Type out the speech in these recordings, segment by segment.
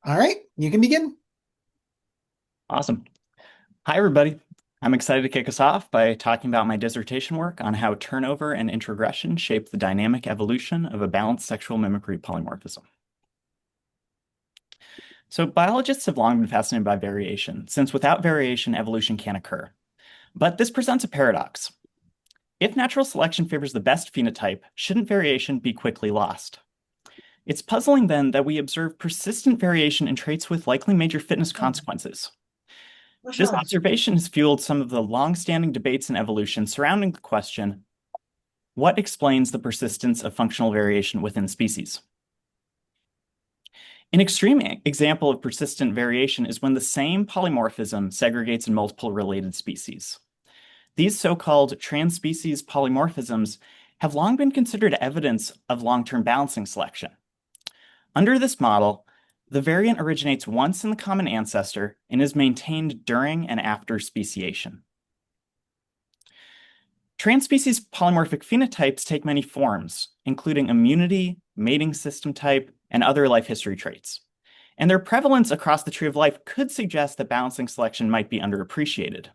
All right, you can begin. Awesome. Hi, everybody. I'm excited to kick us off by talking about my dissertation work on how turnover and introgression shape the dynamic evolution of a balanced sexual mimicry polymorphism. So, biologists have long been fascinated by variation, since without variation, evolution can't occur. But this presents a paradox. If natural selection favors the best phenotype, shouldn't variation be quickly lost? It's puzzling then that we observe persistent variation in traits with likely major fitness consequences. This observation has fueled some of the long-standing debates in evolution surrounding the question, what explains the persistence of functional variation within species? An extreme example of persistent variation is when the same polymorphism segregates in multiple related species. These so-called trans-species polymorphisms have long been considered evidence of long-term balancing selection. Under this model, the variant originates once in the common ancestor and is maintained during and after speciation. Transspecies polymorphic phenotypes take many forms, including immunity, mating system type, and other life history traits. And their prevalence across the tree of life could suggest that balancing selection might be underappreciated.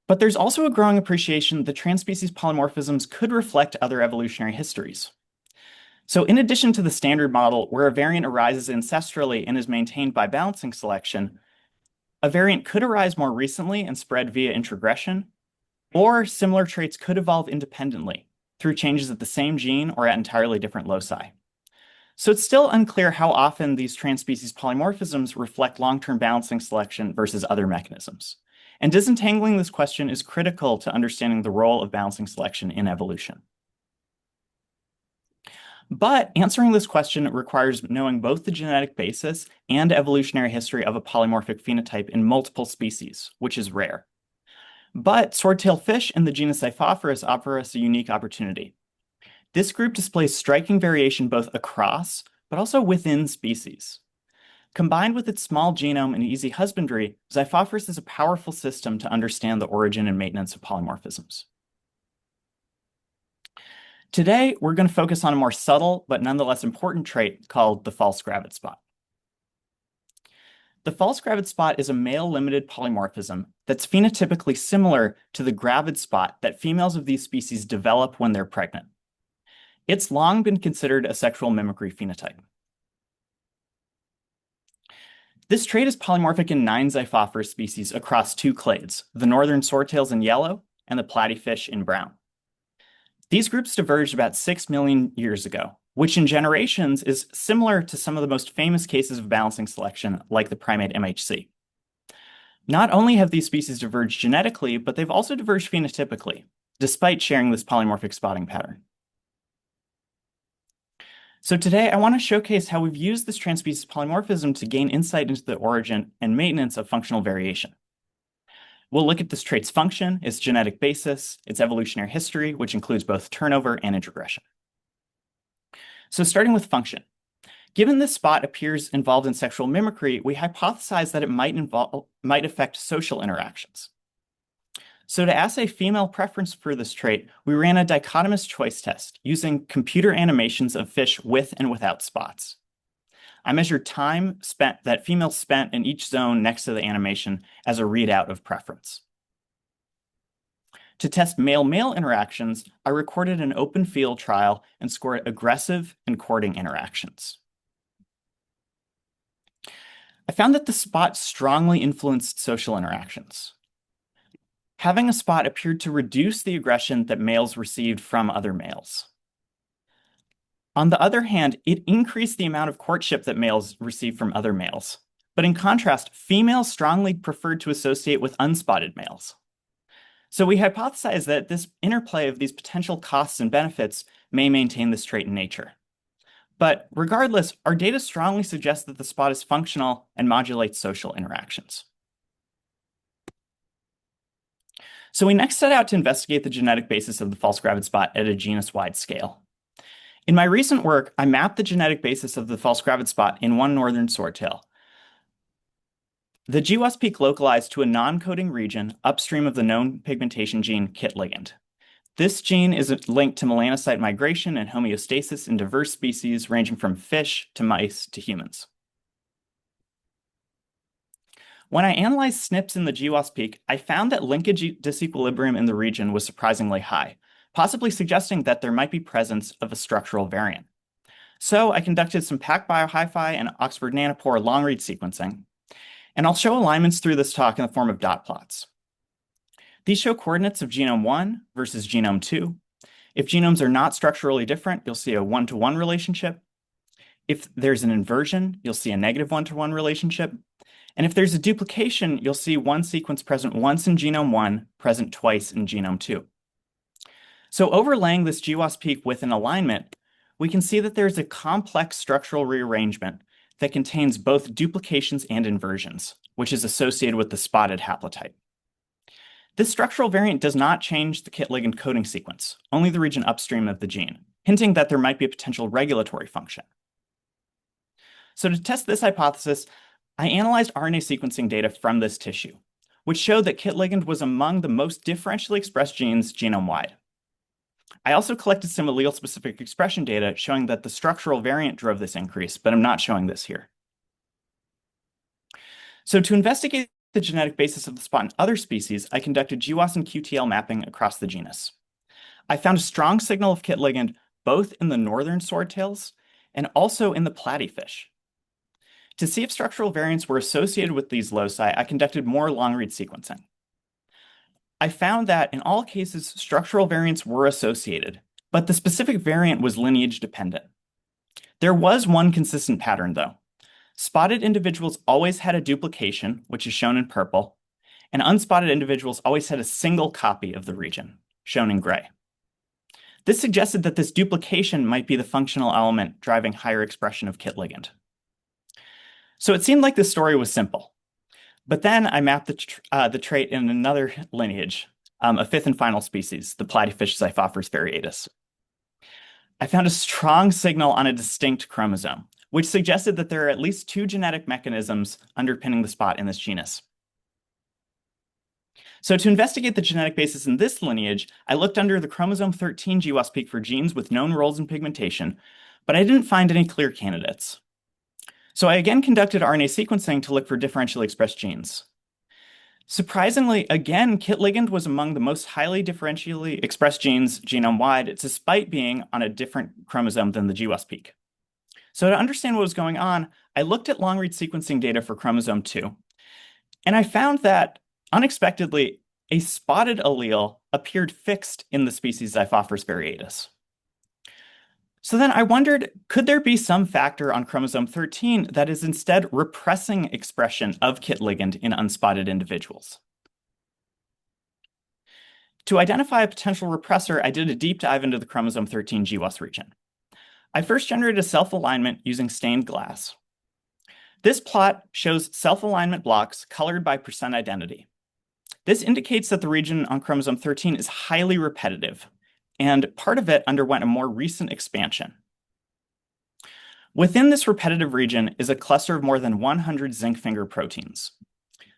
But there's also a growing appreciation that transspecies polymorphisms could reflect other evolutionary histories. So in addition to the standard model where a variant arises ancestrally and is maintained by balancing selection, a variant could arise more recently and spread via introgression, or similar traits could evolve independently through changes at the same gene or at entirely different loci. So it's still unclear how often these transspecies polymorphisms reflect long-term balancing selection versus other mechanisms. And disentangling this question is critical to understanding the role of balancing selection in evolution. But answering this question requires knowing both the genetic basis and evolutionary history of a polymorphic phenotype in multiple species, which is rare. But swordtail fish in the genus Xiphophorus offer us a unique opportunity. This group displays striking variation both across, but also within species. Combined with its small genome and easy husbandry, Xiphophorus is a powerful system to understand the origin and maintenance of polymorphisms. Today, we're going to focus on a more subtle but nonetheless important trait called the false gravid spot. The false gravid spot is a male-limited polymorphism that's phenotypically similar to the gravid spot that females of these species develop when they're pregnant. It's long been considered a sexual mimicry phenotype. This trait is polymorphic in 9 Xiphophorus species across 2 clades, the northern swordtails in yellow and the platyfish in brown. These groups diverged about 6 million years ago, which in generations is similar to some of the most famous cases of balancing selection, like the primate MHC. Not only have these species diverged genetically, but they've also diverged phenotypically, despite sharing this polymorphic spotting pattern. So today, I want to showcase how we've used this transspecies polymorphism to gain insight into the origin and maintenance of functional variation. We'll look at this trait's function, its genetic basis, its evolutionary history, which includes both turnover and introgression. So starting with function. Given this spot appears involved in sexual mimicry, we hypothesize that it might affect social interactions. So to assay female preference for this trait, we ran a dichotomous choice test using computer animations of fish with and without spots. I measured time spent that females spent in each zone next to the animation as a readout of preference. To test male-male interactions, I recorded an open field trial and scored aggressive and courting interactions. I found that the spot strongly influenced social interactions. Having a spot appeared to reduce the aggression that males received from other males. On the other hand, it increased the amount of courtship that males received from other males. But in contrast, females strongly preferred to associate with unspotted males. So we hypothesize that this interplay of these potential costs and benefits may maintain this trait in nature. But regardless, our data strongly suggests that the spot is functional and modulates social interactions. So we next set out to investigate the genetic basis of the false gravid spot at a genus-wide scale. In my recent work, I mapped the genetic basis of the false gravid spot in one northern swordtail. The GWAS peak localized to a non-coding region upstream of the known pigmentation gene KIT ligand. This gene is linked to melanocyte migration and homeostasis in diverse species ranging from fish to mice to humans. When I analyzed SNPs in the GWAS peak, I found that linkage disequilibrium in the region was surprisingly high, possibly suggesting that there might be presence of a structural variant. So I conducted some PacBio-HiFi and Oxford Nanopore long-read sequencing, and I'll show alignments through this talk in the form of dot plots. These show coordinates of genome 1 versus genome 2. If genomes are not structurally different, you'll see a 1-to-1 relationship. If there's an inversion, you'll see a negative 1-to-1 relationship. And if there's a duplication, you'll see one sequence present once in genome 1, present twice in genome 2. So overlaying this GWAS peak with an alignment, we can see that there's a complex structural rearrangement that contains both duplications and inversions, which is associated with the spotted haplotype. This structural variant does not change the KIT ligand coding sequence, only the region upstream of the gene, hinting that there might be a potential regulatory function. So to test this hypothesis, I analyzed RNA sequencing data from this tissue, which showed that KIT ligand was among the most differentially expressed genes genome-wide. I also collected some allele-specific expression data showing that the structural variant drove this increase, but I'm not showing this here. So to investigate the genetic basis of the spot in other species, I conducted GWAS and QTL mapping across the genus. I found a strong signal of KIT ligand both in the northern swordtails and also in the platyfish. To see if structural variants were associated with these loci, I conducted more long-read sequencing. I found that in all cases, structural variants were associated, but the specific variant was lineage dependent. There was one consistent pattern, though. Spotted individuals always had a duplication, which is shown in purple, and unspotted individuals always had a single copy of the region, shown in gray. This suggested that this duplication might be the functional element driving higher expression of KIT ligand. So it seemed like this story was simple. But then I mapped the trait in another lineage, a fifth and final species, the platyfish Xiphophorus variatus. I found a strong signal on a distinct chromosome, which suggested that there are at least two genetic mechanisms underpinning the spot in this genus. So to investigate the genetic basis in this lineage, I looked under the chromosome 13 GWAS peak for genes with known roles in pigmentation, but I didn't find any clear candidates. So I again conducted RNA sequencing to look for differentially expressed genes. Surprisingly, again, KIT ligand was among the most highly differentially expressed genes genome-wide, despite being on a different chromosome than the GWAS peak. So to understand what was going on, I looked at long-read sequencing data for chromosome 2, and I found that, unexpectedly, a spotted allele appeared fixed in the species Xiphophorus variatus. So then I wondered, could there be some factor on chromosome 13 that is instead repressing expression of KIT ligand in unspotted individuals? To identify a potential repressor, I did a deep dive into the chromosome 13 GWAS region. I first generated a self-alignment using stained glass. This plot shows self-alignment blocks colored by percent identity. This indicates that the region on chromosome 13 is highly repetitive, and part of it underwent a more recent expansion. Within this repetitive region is a cluster of more than 100 zinc finger proteins.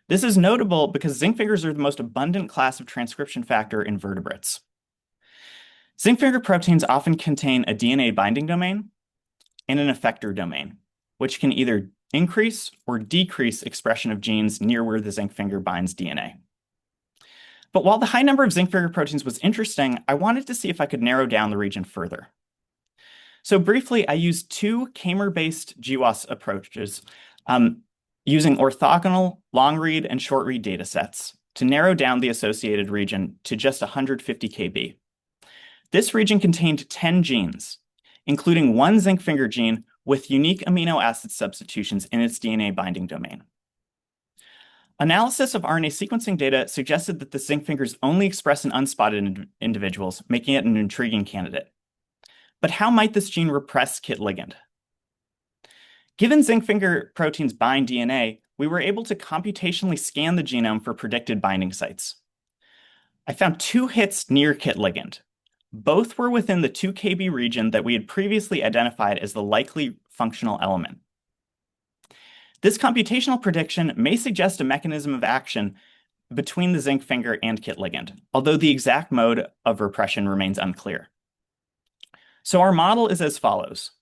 This is notable because zinc fingers are the most abundant class of transcription factor in vertebrates. Zinc finger proteins often contain a DNA binding domain and an effector domain, which can either increase or decrease expression of genes near where the zinc finger binds DNA. But while the high number of zinc finger proteins was interesting, I wanted to see if I could narrow down the region further. So briefly, I used two Kamer-based GWAS approaches using orthogonal long-read and short-read datasets to narrow down the associated region to just 150 kb. This region contained 10 genes, including one zinc finger gene with unique amino acid substitutions in its DNA binding domain. Analysis of RNA sequencing data suggested that the zinc fingers only express in unspotted individuals, making it an intriguing candidate. But how might this gene repress KIT ligand? Given zinc finger proteins bind DNA, we were able to computationally scan the genome for predicted binding sites. I found two hits near KIT ligand. Both were within the 2 kb region that we had previously identified as the likely functional element. This computational prediction may suggest a mechanism of action between the zinc finger and KIT ligand, although the exact mode of repression remains unclear. So our model is as follows.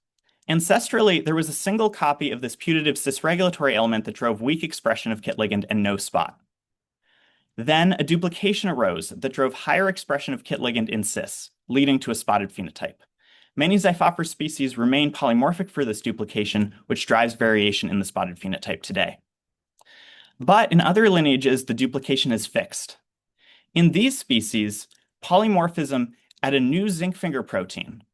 Ancestrally, there was a single copy of this putative cis-regulatory element that drove weak expression of KIT ligand and no spot. Then a duplication arose that drove higher expression of KIT ligand in cis, leading to a spotted phenotype. Many Xiphophorus species remain polymorphic for this duplication, which drives variation in the spotted phenotype today. But in other lineages, the duplication is fixed. In these species, polymorphism at a new zinc finger protein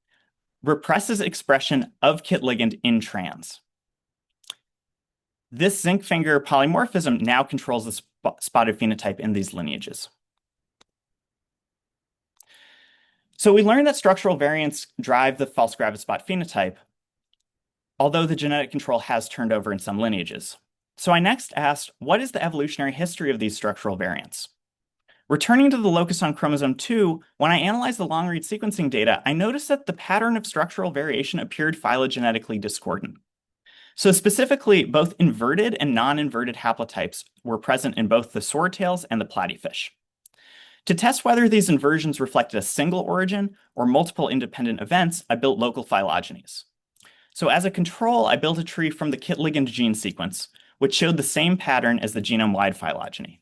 represses expression of KIT ligand in trans. This zinc finger polymorphism now controls the spotted phenotype in these lineages. So we learned that structural variants drive the false gravid spot phenotype, although the genetic control has turned over in some lineages. So I next asked, what is the evolutionary history of these structural variants? Returning to the locus on chromosome 2, when I analyzed the long-read sequencing data, I noticed that the pattern of structural variation appeared phylogenetically discordant. So specifically, both inverted and non-inverted haplotypes were present in both the swordtails and the platyfish. To test whether these inversions reflected a single origin or multiple independent events, I built local phylogenies. So as a control, I built a tree from the KIT ligand gene sequence, which showed the same pattern as the genome-wide phylogeny.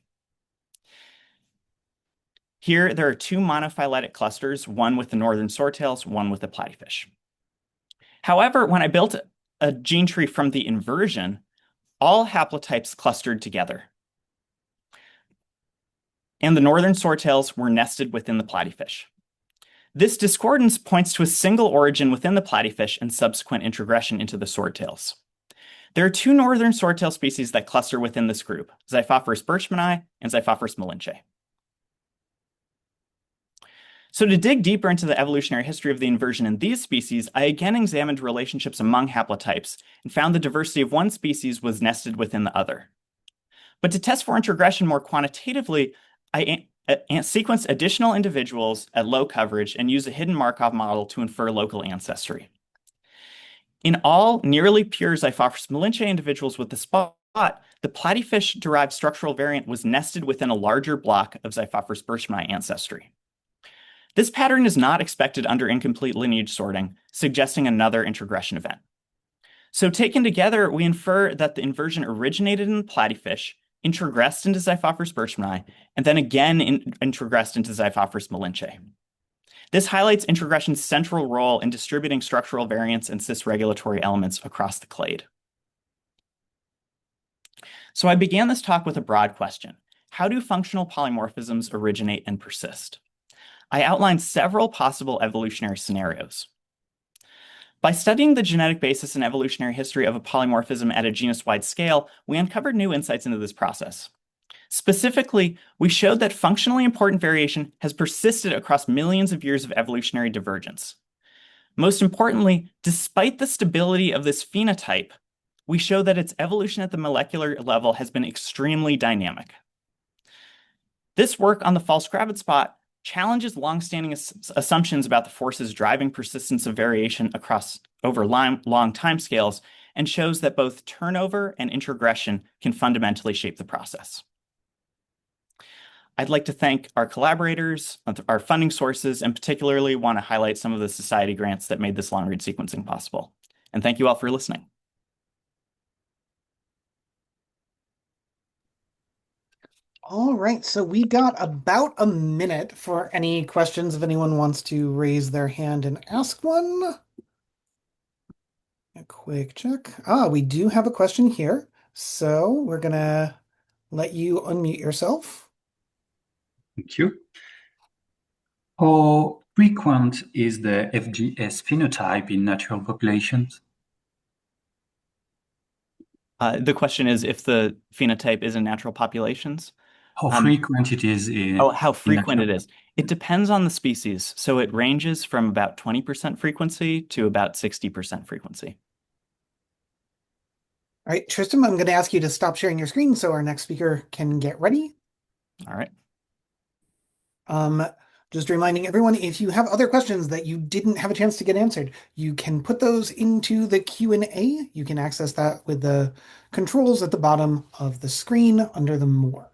Here, there are two monophyletic clusters, one with the northern swordtails, one with the platyfish. However, when I built a gene tree from the inversion, all haplotypes clustered together. And the northern swordtails were nested within the platyfish. This discordance points to a single origin within the platyfish and subsequent introgression into the swordtails. There are two northern swordtail species that cluster within this group, Xiphophorus birchmani and Xiphophorus malinche. So to dig deeper into the evolutionary history of the inversion in these species, I again examined relationships among haplotypes and found the diversity of one species was nested within the other. But to test for introgression more quantitatively, I sequenced additional individuals at low coverage and used a hidden Markov model to infer local ancestry. In all nearly pure Xiphophorus malinche individuals with the spot, the platyfish-derived structural variant was nested within a larger block of Xiphophorus birchmani ancestry. This pattern is not expected under incomplete lineage sorting, suggesting another introgression event. So taken together, we infer that the inversion originated in the platyfish, introgressed into Xiphophorus birchmani, and then again introgressed into Xiphophorus malinche. This highlights introgression's central role in distributing structural variants and cis-regulatory elements across the clade. So I began this talk with a broad question. How do functional polymorphisms originate and persist? I outlined several possible evolutionary scenarios. By studying the genetic basis and evolutionary history of a polymorphism at a genus-wide scale, we uncovered new insights into this process. Specifically, we showed that functionally important variation has persisted across millions of years of evolutionary divergence. Most importantly, despite the stability of this phenotype, we show that its evolution at the molecular level has been extremely dynamic. This work on the false gravid spot challenges longstanding assumptions about the forces driving persistence of variation over long timescales and shows that both turnover and introgression can fundamentally shape the process. I'd like to thank our collaborators, our funding sources, and particularly want to highlight some of the society grants that made this long-read sequencing possible. And thank you all for listening. All right, so we got about a minute for any questions if anyone wants to raise their hand and ask one. A quick check. We do have a question here. So we're gonna let you unmute yourself. Thank you. How frequent is the FGS phenotype in natural populations? The question is if the phenotype is in natural populations. How frequent it is in how frequent it is. It depends on the species. So it ranges from about 20% frequency to about 60% frequency. All right, Tristram, I'm going to ask you to stop sharing your screen so our next speaker can get ready. All right. Just reminding everyone, if you have other questions that you didn't have a chance to get answered, you can put those into the Q&A. You can access that with the controls at the bottom of the screen under the More.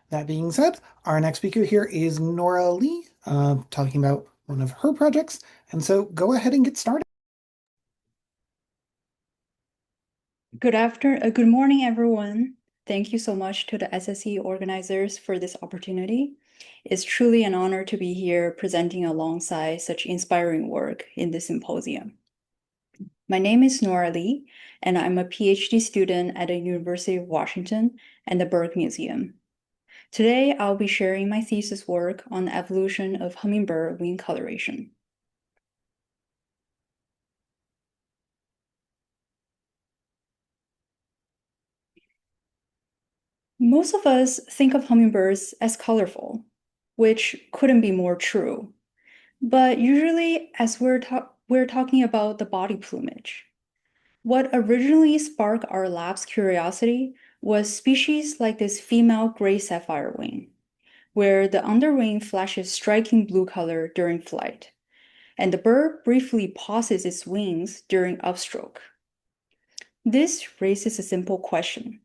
That being said, our next speaker here is Nora Lee, talking about one of her projects. And so go ahead and get started. Good morning, everyone. Thank you so much to the SSE organizers for this opportunity. It's truly an honor to be here presenting alongside such inspiring work in this symposium. My name is Nora Lee, and I'm a PhD student at the University of Washington and the Burke Museum. Today, I'll be sharing my thesis work on the evolution of hummingbird wing coloration. Most of us think of hummingbirds as colorful, which couldn't be more true. But usually, as we're talking about the body plumage. What originally sparked our lab's curiosity was species like this female gray sapphire wing, where the underwing flashes striking blue color during flight, and the bird briefly pauses its wings during upstroke. This raises a simple question.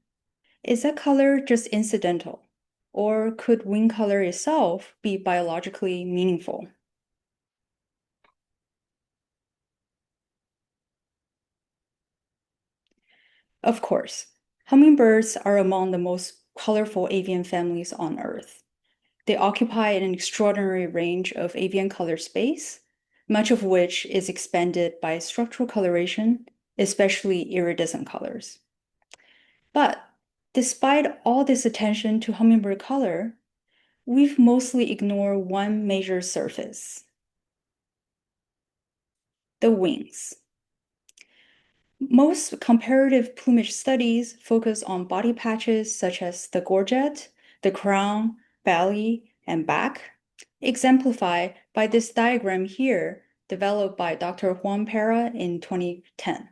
Is that color just incidental, or could wing color itself be biologically meaningful? Of course, hummingbirds are among the most colorful avian families on Earth. They occupy an extraordinary range of avian color space, much of which is expanded by structural coloration, especially iridescent colors. But despite all this attention to hummingbird color, we've mostly ignored one major surface: the wings. Most comparative plumage studies focus on body patches such as the gorget, the crown, belly, and back, exemplified by this diagram here, developed by Dr. Juan Pera in 2010.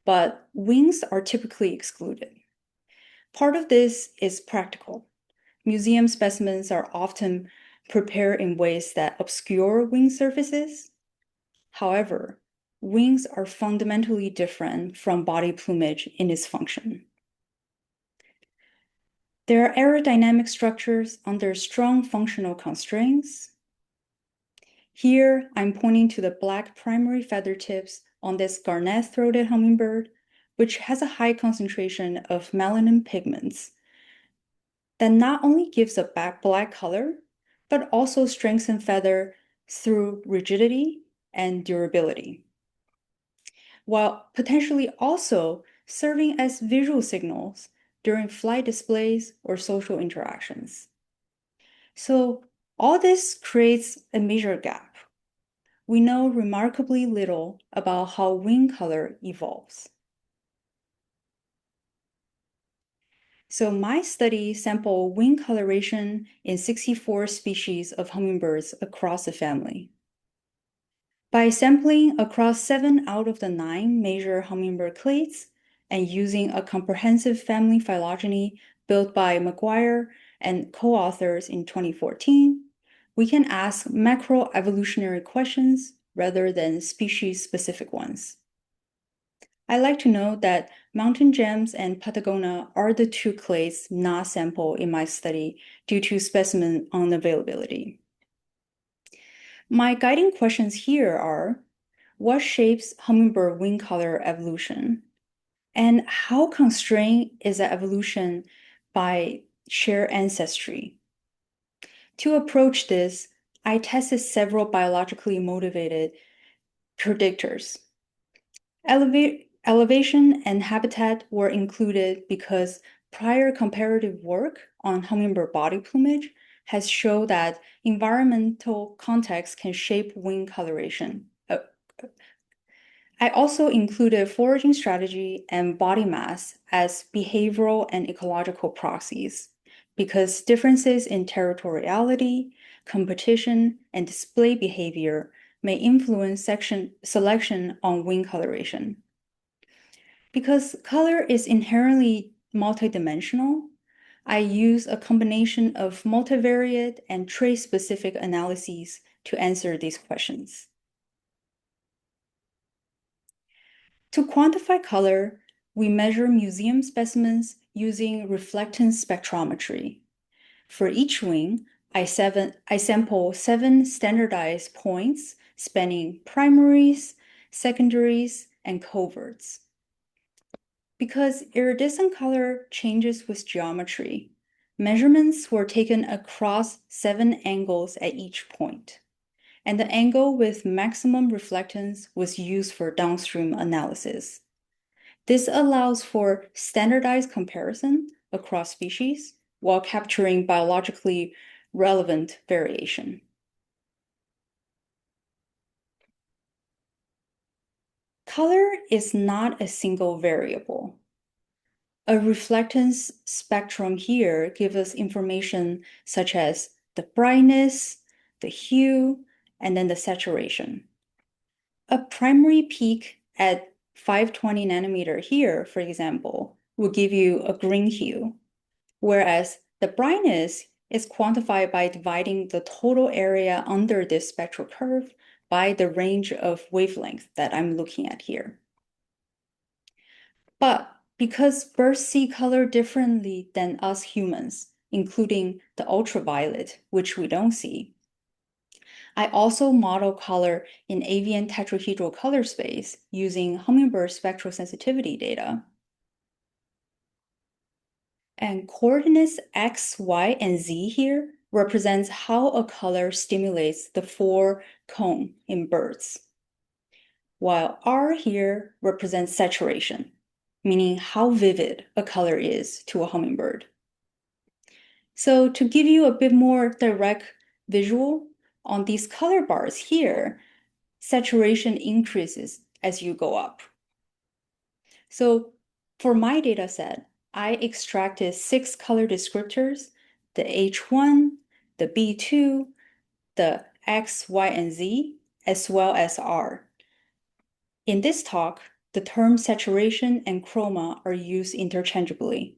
But wings are typically excluded. Part of this is practical. Museum specimens are often prepared in ways that obscure wing surfaces. However, wings are fundamentally different from body plumage in its function. There are aerodynamic structures under strong functional constraints. Here, I'm pointing to the black primary feather tips on this garnet-throated hummingbird, which has a high concentration of melanin pigments that not only gives a black color, but also strengthens feather through rigidity and durability, while potentially also serving as visual signals during flight displays or social interactions. So all this creates a major gap. We know remarkably little about how wing color evolves. So my study sampled wing coloration in 64 species of hummingbirds across the family. By sampling across 7 out of the 9 major hummingbird clades and using a comprehensive family phylogeny built by McGuire and co-authors in 2014, we can ask macroevolutionary questions rather than species-specific ones. I like to note that Mountain Gems and Patagonia are the 2 clades not sampled in my study due to specimen unavailability. My guiding questions here are: what shapes hummingbird wing color evolution? And how constrained is that evolution by shared ancestry? To approach this, I tested several biologically motivated predictors. Elevation and habitat were included because prior comparative work on hummingbird body plumage has shown that environmental context can shape wing coloration. I also included foraging strategy and body mass as behavioral and ecological proxies, because differences in territoriality, competition, and display behavior may influence selection on wing coloration. Because color is inherently multidimensional, I use a combination of multivariate and trait-specific analyses to answer these questions. To quantify color, we measure museum specimens using reflectance spectrometry. For each wing, I sample 7 standardized points spanning primaries, secondaries, and coverts. Because iridescent color changes with geometry, measurements were taken across 7 angles at each point, and the angle with maximum reflectance was used for downstream analysis. This allows for standardized comparison across species while capturing biologically relevant variation. Color is not a single variable. A reflectance spectrum here gives us information such as the brightness, the hue, and then the saturation. A primary peak at 520 nanometer here, for example, will give you a green hue, whereas the brightness is quantified by dividing the total area under this spectral curve by the range of wavelength that I'm looking at here. But because birds see color differently than us humans, including the ultraviolet, which we don't see, I also model color in avian tetrahedral color space using hummingbird spectral sensitivity data. And coordinates X, Y, and Z here represents how a color stimulates the 4-cone in birds, while R here represents saturation, meaning how vivid a color is to a hummingbird. So to give you a bit more direct visual, on these color bars here, saturation increases as you go up. So for my data set, I extracted 6 color descriptors, the H1, the B2, the X, Y, and Z, as well as R. In this talk, the term saturation and chroma are used interchangeably.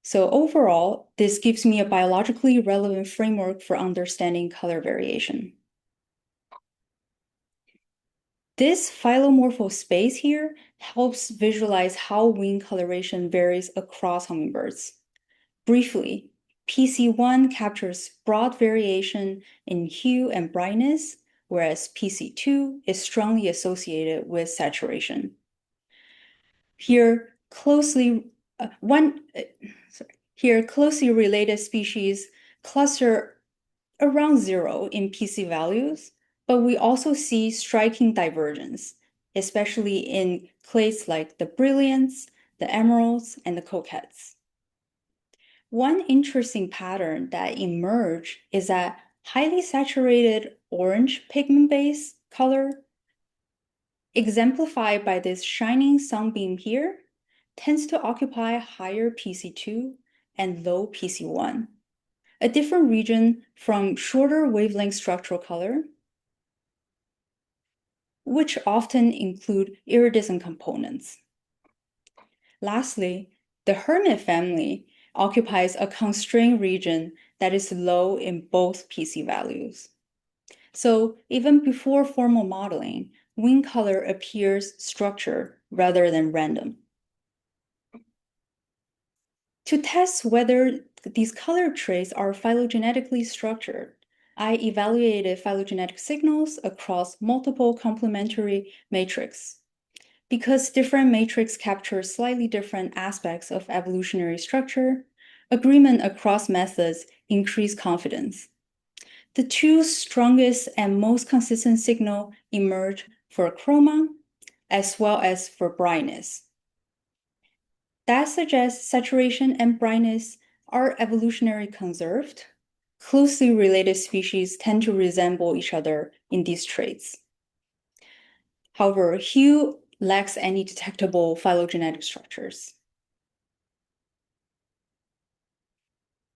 So overall, this gives me a biologically relevant framework for understanding color variation. This phylomorphal space here helps visualize how wing coloration varies across hummingbirds. Briefly, PC1 captures broad variation in hue and brightness, whereas PC2 is strongly associated with saturation. Here, closely related species cluster around 0 in PC values, but we also see striking divergence, especially in clades like the brilliants, the emeralds, and the coquettes. One interesting pattern that emerged is that highly saturated orange pigment base color, exemplified by this shining sunbeam here, tends to occupy higher PC2 and low PC1, a different region from shorter wavelength structural color, which often include iridescent components. Lastly, the hermit family occupies a constrained region that is low in both PC values. So even before formal modeling, wing color appears structured rather than random. To test whether these color traits are phylogenetically structured, I evaluated phylogenetic signals across multiple complementary matrices. Because different matrices capture slightly different aspects of evolutionary structure, agreement across methods increase confidence. The 2 strongest and most consistent signals emerge for chroma as well as for brightness. That suggests saturation and brightness are evolutionarily conserved. Closely related species tend to resemble each other in these traits. However, hue lacks any detectable phylogenetic structures.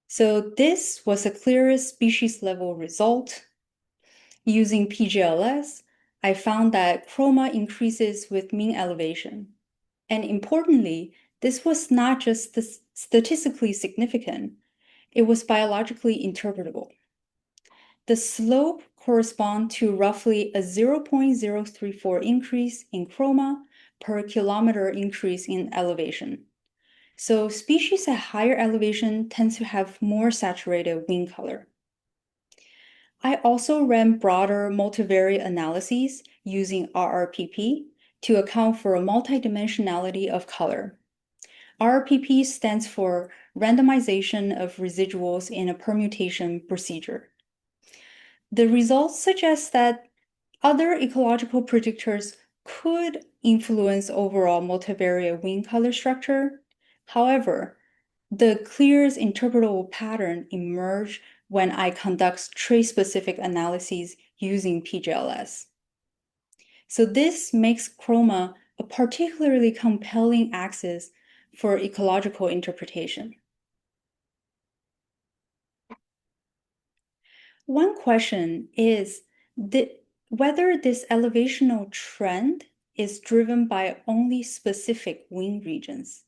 So this was the clearest species-level result. Using PGLS, I found that chroma increases with mean elevation. And importantly, this was not just statistically significant, it was biologically interpretable. The slope corresponds to roughly a 0.034 increase in chroma per kilometer increase in elevation. So species at higher elevation tend to have more saturated wing color. I also ran broader multivariate analyses using RRPP to account for a multidimensionality of color. RRPP stands for randomization of residuals in a permutation procedure. The results suggest that other ecological predictors could influence overall multivariate wing color structure. However, the clearest interpretable pattern emerged when I conduct trait-specific analyses using PGLS. So this makes chroma a particularly compelling axis for ecological interpretation. One question is whether this elevational trend is driven by only specific wing regions.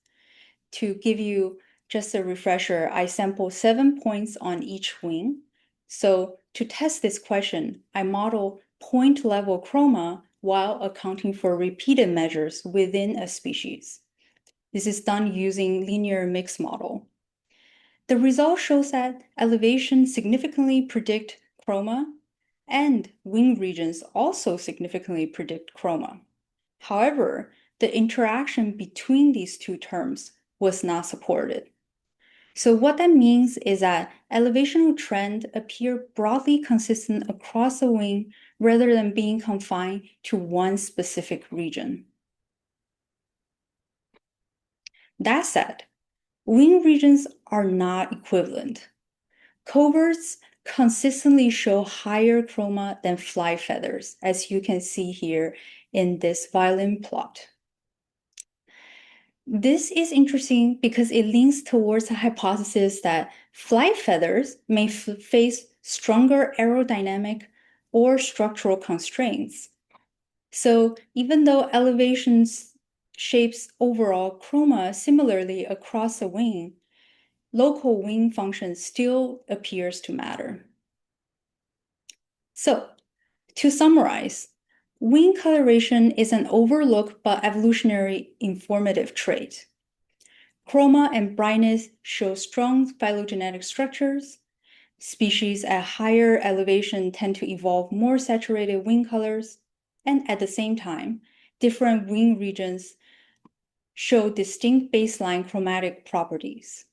To give you just a refresher, I sampled 7 points on each wing. So to test this question, I model point level chroma while accounting for repeated measures within a species. This is done using linear mix model. The result shows that elevation significantly predict chroma, and wing regions also significantly predict chroma. However, the interaction between these two terms was not supported. So what that means is that elevational trends appear broadly consistent across the wing rather than being confined to one specific region. That said, wing regions are not equivalent. Coverts consistently show higher chroma than fly feathers, as you can see here in this violin plot. This is interesting because it leans towards a hypothesis that fly feathers may face stronger aerodynamic or structural constraints. So even though elevations shapes overall chroma similarly across the wing, local wing function still appears to matter. So to summarize, wing coloration is an overlooked but evolutionary informative trait. Chroma and brightness show strong phylogenetic structures. Species at higher elevation tend to evolve more saturated wing colors, and at the same time, different wing regions show distinct baseline chromatic properties.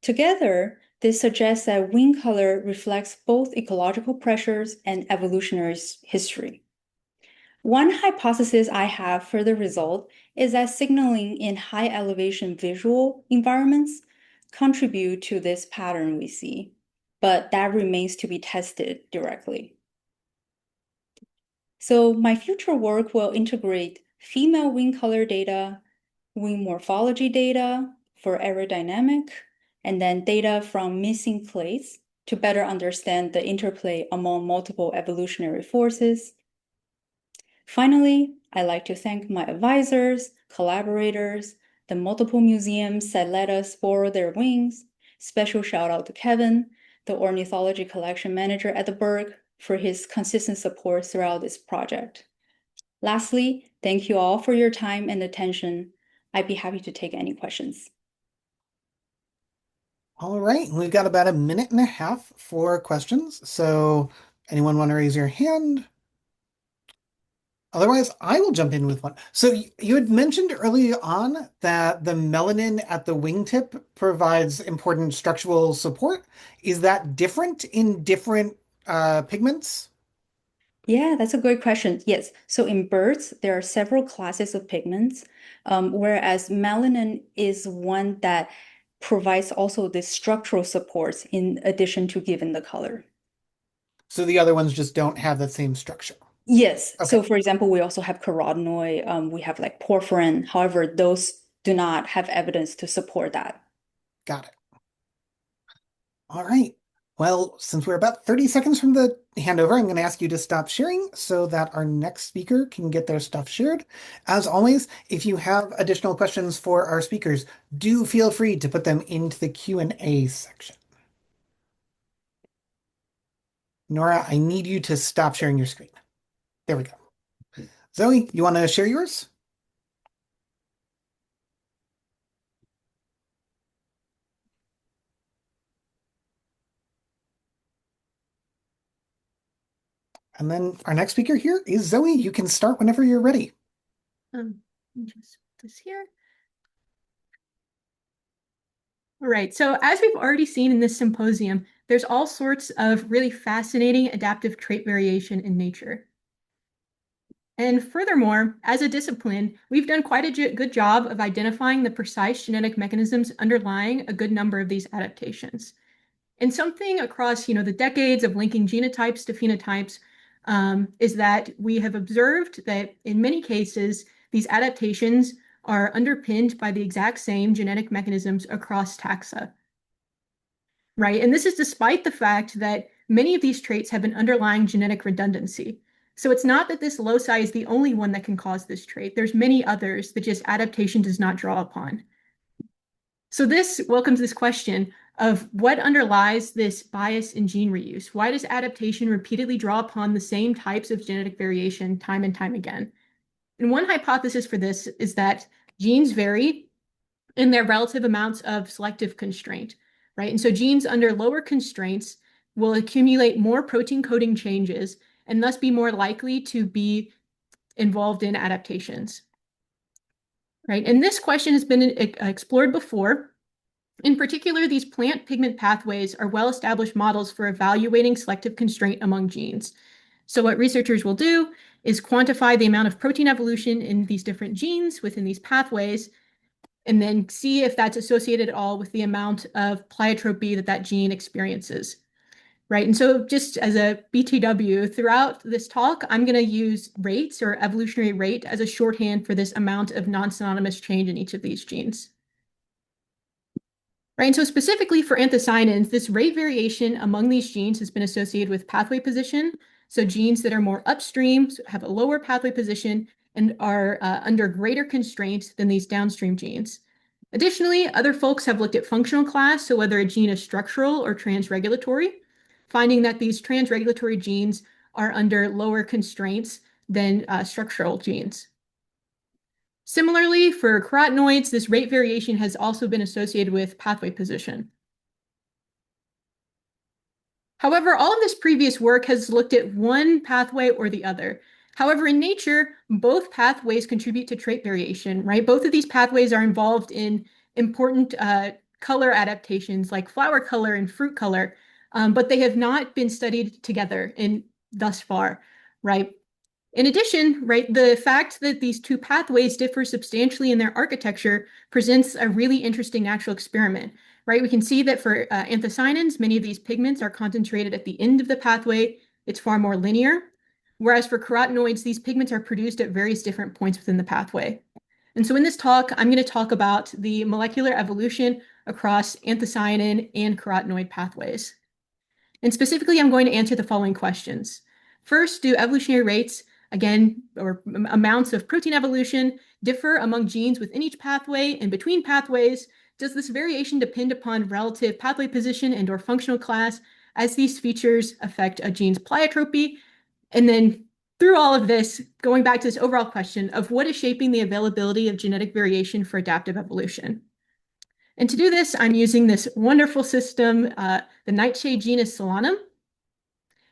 Together, this suggests that wing color reflects both ecological pressures and evolutionary history. One hypothesis I have for the result is that signaling in high elevation visual environments contribute to this pattern we see, but that remains to be tested directly. So my future work will integrate female wing color data, wing morphology data for aerodynamic, and then data from missing clades to better understand the interplay among multiple evolutionary forces. Finally, I'd like to thank my advisors, collaborators, the multiple museums that let us borrow their wings. Special shout out to Kevin, the ornithology collection manager at the Berg, for his consistent support throughout this project. Lastly, thank you all for your time and attention. I'd be happy to take any questions. All right, we've got about a minute and a half for questions. So anyone want to raise your hand? Otherwise, I will jump in with one. So you had mentioned early on that the melanin at the wingtip provides important structural support. Is that different in different pigments? Yeah, that's a great question. Yes. So in birds, there are several classes of pigments, whereas melanin is one that provides also the structural supports in addition to giving the color. So the other ones just don't have that same structure. Yes. Okay. So for example, we also have carotenoid, we have like porphyrin. However, those do not have evidence to support that. Got it. All right. Well, since we're about 30 seconds from the handover, I'm going to ask you to stop sharing so that our next speaker can get their stuff shared. As always, if you have additional questions for our speakers, do feel free to put them into the Q&A section. Nora, I need you to stop sharing your screen. There we go. Zoe, you want to share yours? And then our next speaker here is Zoe. You can start whenever you're ready. Let me just put this here. All right, so as we've already seen in this symposium, there's all sorts of really fascinating adaptive trait variation in nature. And furthermore, as a discipline, we've done quite a good job of identifying the precise genetic mechanisms underlying a good number of these adaptations. And something across, the decades of linking genotypes to phenotypes is that we have observed that in many cases, these adaptations are underpinned by the exact same genetic mechanisms across taxa. Right? And this is despite the fact that many of these traits have an underlying genetic redundancy. So it's not that this loci is the only one that can cause this trait. There's many others that just adaptation does not draw upon. So this welcomes this question of what underlies this bias in gene reuse. Why does adaptation repeatedly draw upon the same types of genetic variation time and time again? And one hypothesis for this is that genes vary in their relative amounts of selective constraint, right? And so genes under lower constraints will accumulate more protein coding changes and thus be more likely to be involved in adaptations, right? And this question has been explored before. In particular, these plant pigment pathways are well-established models for evaluating selective constraint among genes. So what researchers will do is quantify the amount of protein evolution in these different genes within these pathways, and then see if that's associated at all with the amount of pleiotropy that that gene experiences, right? And so just as a BTW, throughout this talk, I'm going to use rates or evolutionary rate as a shorthand for this amount of non-synonymous change in each of these genes. Right, and so specifically for anthocyanins, this rate variation among these genes has been associated with pathway position. So genes that are more upstream have a lower pathway position and are under greater constraints than these downstream genes. Additionally, other folks have looked at functional class, so whether a gene is structural or transregulatory, finding that these transregulatory genes are under lower constraints than structural genes. Similarly, for carotenoids, this rate variation has also been associated with pathway position. However, all of this previous work has looked at one pathway or the other. However, in nature, both pathways contribute to trait variation, right? Both of these pathways are involved in important color adaptations like flower color and fruit color, but they have not been studied together thus far, right? In addition, right, the fact that these two pathways differ substantially in their architecture presents a really interesting natural experiment, right? We can see that for anthocyanins, many of these pigments are concentrated at the end of the pathway. It's far more linear. Whereas for carotenoids, these pigments are produced at various different points within the pathway. And so in this talk, I'm going to talk about the molecular evolution across anthocyanin and carotenoid pathways. And specifically, I'm going to answer the following questions. First, do evolutionary rates, again, or amounts of protein evolution, differ among genes within each pathway and between pathways? Does this variation depend upon relative pathway position and or functional class as these features affect a gene's pleiotropy? And then through all of this, going back to this overall question of what is shaping the availability of genetic variation for adaptive evolution. And to do this, I'm using this wonderful system, the nightshade genus Solanum.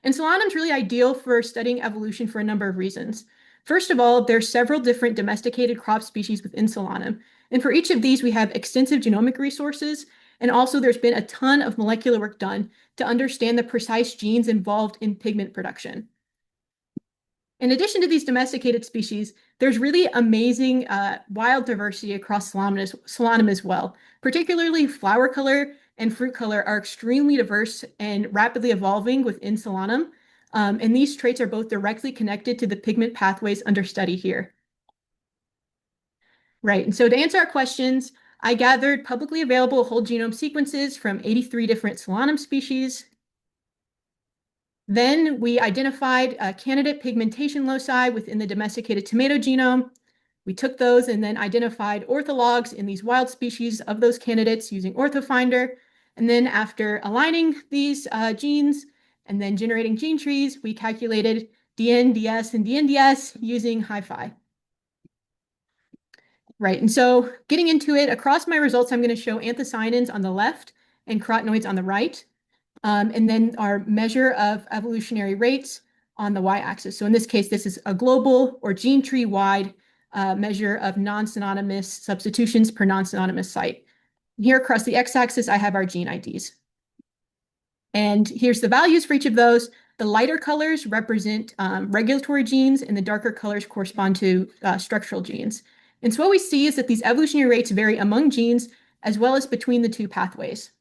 And Solanum is really ideal for studying evolution for a number of reasons. First of all, there's several different domesticated crop species within Solanum. And for each of these, we have extensive genomic resources. And also there's been a ton of molecular work done to understand the precise genes involved in pigment production. In addition to these domesticated species, there's really amazing wild diversity across Solanum as well. Particularly flower color and fruit color are extremely diverse and rapidly evolving within Solanum. And these traits are both directly connected to the pigment pathways under study here. Right, and so to answer our questions, I gathered publicly available whole genome sequences from 83 different Solanum species. Then we identified candidate pigmentation loci within the domesticated tomato genome. We took those and then identified orthologs in these wild species of those candidates using OrthoFinder. And then after aligning these genes and then generating gene trees, we calculated DN, DS, and DNDS using HiFi. Right, and so getting into it, across my results, I'm going to show anthocyanins on the left and carotenoids on the right. And then our measure of evolutionary rates on the y-axis. So in this case, this is a global or gene tree wide measure of non-synonymous substitutions per non-synonymous site. Here across the x-axis, I have our gene IDs. And here's the values for each of those. The lighter colors represent regulatory genes, and the darker colors correspond to structural genes. And so what we see is that these evolutionary rates vary among genes as well as between the two pathways.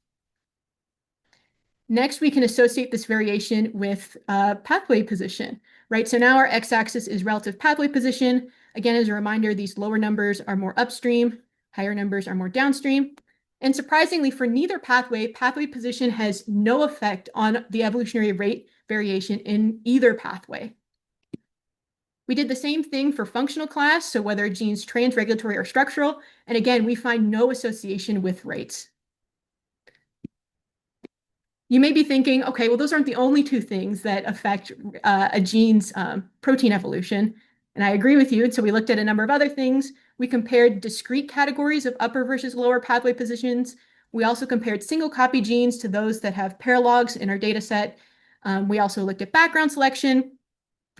Next, we can associate this variation with pathway position, right? So now our x-axis is relative pathway position. Again, as a reminder, these lower numbers are more upstream, higher numbers are more downstream. And surprisingly, for neither pathway, pathway position has no effect on the evolutionary rate variation in either pathway. We did the same thing for functional class, so whether a gene's transregulatory or structural, and again, we find no association with rates. You may be thinking, okay, well, those aren't the only two things that affect a gene's protein evolution. And I agree with you. And so we looked at a number of other things. We compared discrete categories of upper versus lower pathway positions. We also compared single copy genes to those that have paralogs in our data set. We also looked at background selection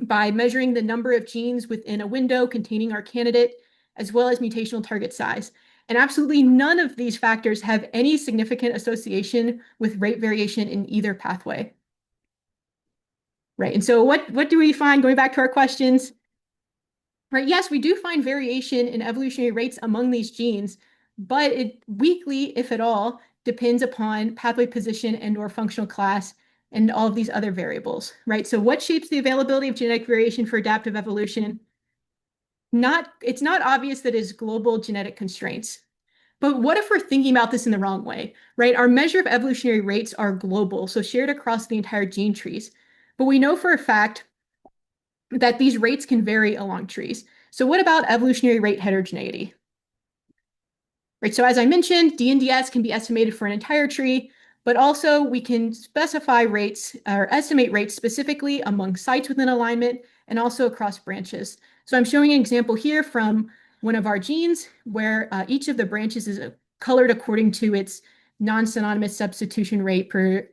by measuring the number of genes within a window containing our candidate, as well as mutational target size. And absolutely none of these factors have any significant association with rate variation in either pathway. Right, and so what do we find, going back to our questions? Right, yes, we do find variation in evolutionary rates among these genes, but it weakly, if at all, depends upon pathway position and or functional class and all of these other variables, right? So what shapes the availability of genetic variation for adaptive evolution? It's not obvious that it's global genetic constraints. But what if we're thinking about this in the wrong way, right? Our measure of evolutionary rates are global, so shared across the entire gene trees. But we know for a fact that these rates can vary along trees. So what about evolutionary rate heterogeneity? Right, so as I mentioned, DNDS can be estimated for an entire tree, but also we can specify rates or estimate rates specifically among sites within alignment and also across branches. So I'm showing an example here from one of our genes where each of the branches is colored according to its non-synonymous substitution rate per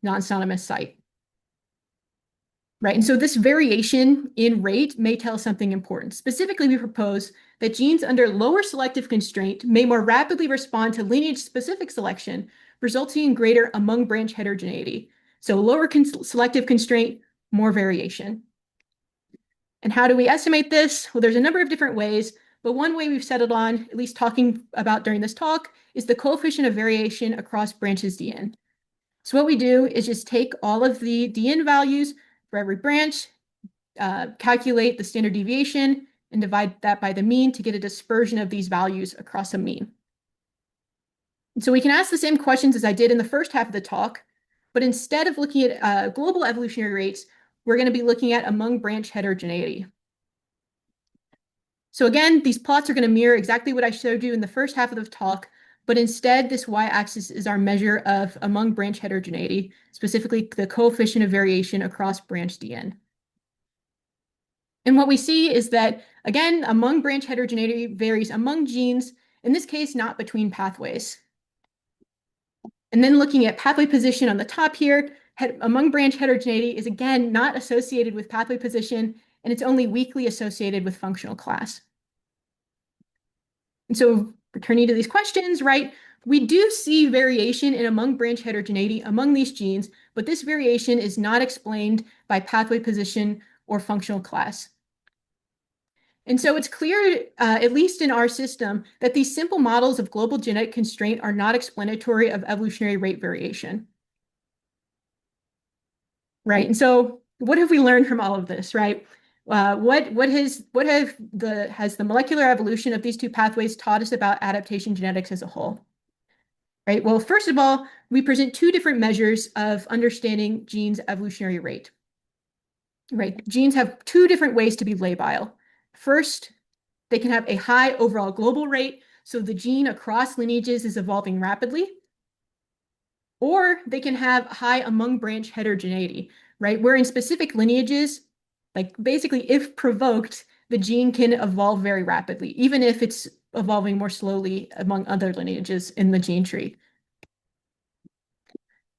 non-synonymous site. Right, and so this variation in rate may tell something important. Specifically, we propose that genes under lower selective constraint may more rapidly respond to lineage-specific selection, resulting in greater among-branch heterogeneity. So lower selective constraint, more variation. And how do we estimate this? Well, there's a number of different ways, but one way we've settled on, at least talking about during this talk, is the coefficient of variation across branches DN. So what we do is just take all of the DN values for every branch, calculate the standard deviation, and divide that by the mean to get a dispersion of these values across a mean. And so we can ask the same questions as I did in the first half of the talk, but instead of looking at global evolutionary rates, we're going to be looking at among-branch heterogeneity. So again, these plots are going to mirror exactly what I showed you in the first half of the talk, but instead this y-axis is our measure of among-branch heterogeneity, specifically the coefficient of variation across branch DN. And what we see is that, again, among-branch heterogeneity varies among genes, in this case, not between pathways. And then looking at pathway position on the top here, among-branch heterogeneity is, again, not associated with pathway position, and it's only weakly associated with functional class. And so returning to these questions, right, we do see variation in among-branch heterogeneity among these genes, but this variation is not explained by pathway position or functional class. And so it's clear, at least in our system, that these simple models of global genetic constraint are not explanatory of evolutionary rate variation. Right, and so what have we learned from all of this, right? Has the molecular evolution of these two pathways taught us about adaptation genetics as a whole? Right, well, first of all, we present two different measures of understanding genes' evolutionary rate. Right, genes have two different ways to be labile. First, they can have a high overall global rate, so the gene across lineages is evolving rapidly. Or they can have high among-branch heterogeneity, right? Where in specific lineages, like basically if provoked, the gene can evolve very rapidly, even if it's evolving more slowly among other lineages in the gene tree.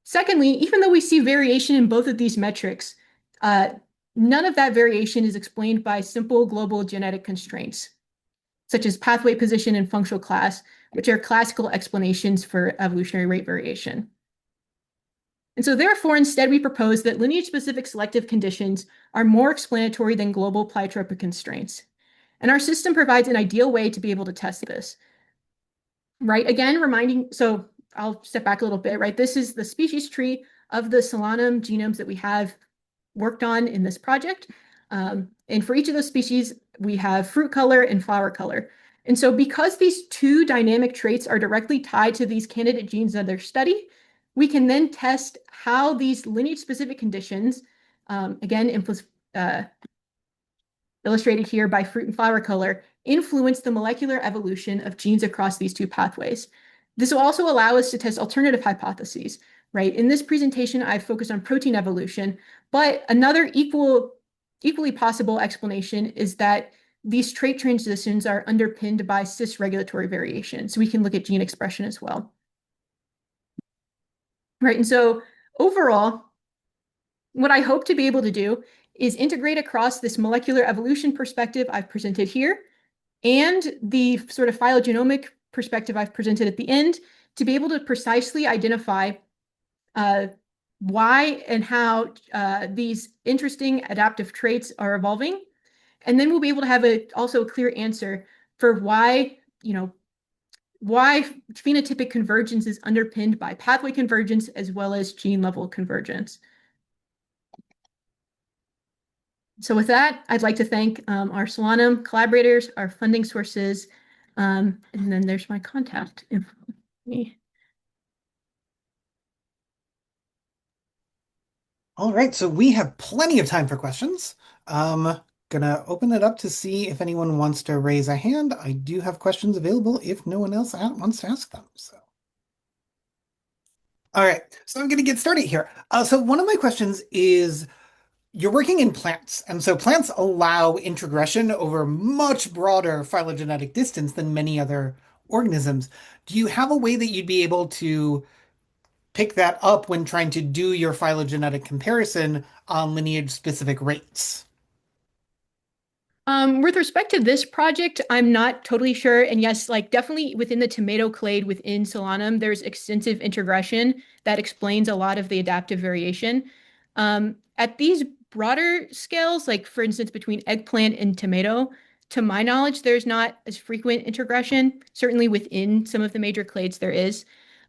Secondly, even though we see variation in both of these metrics, none of that variation is explained by simple global genetic constraints, such as pathway position and functional class, which are classical explanations for evolutionary rate variation. And so therefore, instead, we propose that lineage-specific selective conditions are more explanatory than global pleiotropic constraints. And our system provides an ideal way to be able to test this. Right, again, so I'll step back a little bit, right? This is the species tree of the Solanum genomes that we have worked on in this project. And for each of those species, we have fruit color and flower color. And so because these two dynamic traits are directly tied to these candidate genes under study, we can then test how these lineage-specific conditions, again, illustrated here by fruit and flower color, influence the molecular evolution of genes across these two pathways. This will also allow us to test alternative hypotheses, right? In this presentation, I've focused on protein evolution, but another equally possible explanation is that these trait transitions are underpinned by cis regulatory variation. So we can look at gene expression as well. Right, and so overall, what I hope to be able to do is integrate across this molecular evolution perspective I've presented here and the sort of phylogenomic perspective I've presented at the end to be able to precisely identify why and how these interesting adaptive traits are evolving. And then we'll be able to have also a clear answer for why phenotypic convergence is underpinned by pathway convergence as well as gene level convergence. So with that, I'd like to thank our Solanum collaborators, our funding sources, and then there's my contact info. All right, so we have plenty of time for questions. Gonna open it up to see if anyone wants to raise a hand. I do have questions available if no one else wants to ask them. So, all right, so I'm gonna get started here. So one of my questions is, you're working in plants, and so plants allow introgression over much broader phylogenetic distance than many other organisms. Do you have a way that you'd be able to pick that up when trying to do your phylogenetic comparison on lineage-specific rates? With respect to this project, I'm not totally sure. And yes, like definitely within the tomato clade within Solanum, there's extensive introgression that explains a lot of the adaptive variation. At these broader scales, like for instance, between eggplant and tomato, to my knowledge, there's not as frequent introgression. Certainly within some of the major clades, there is.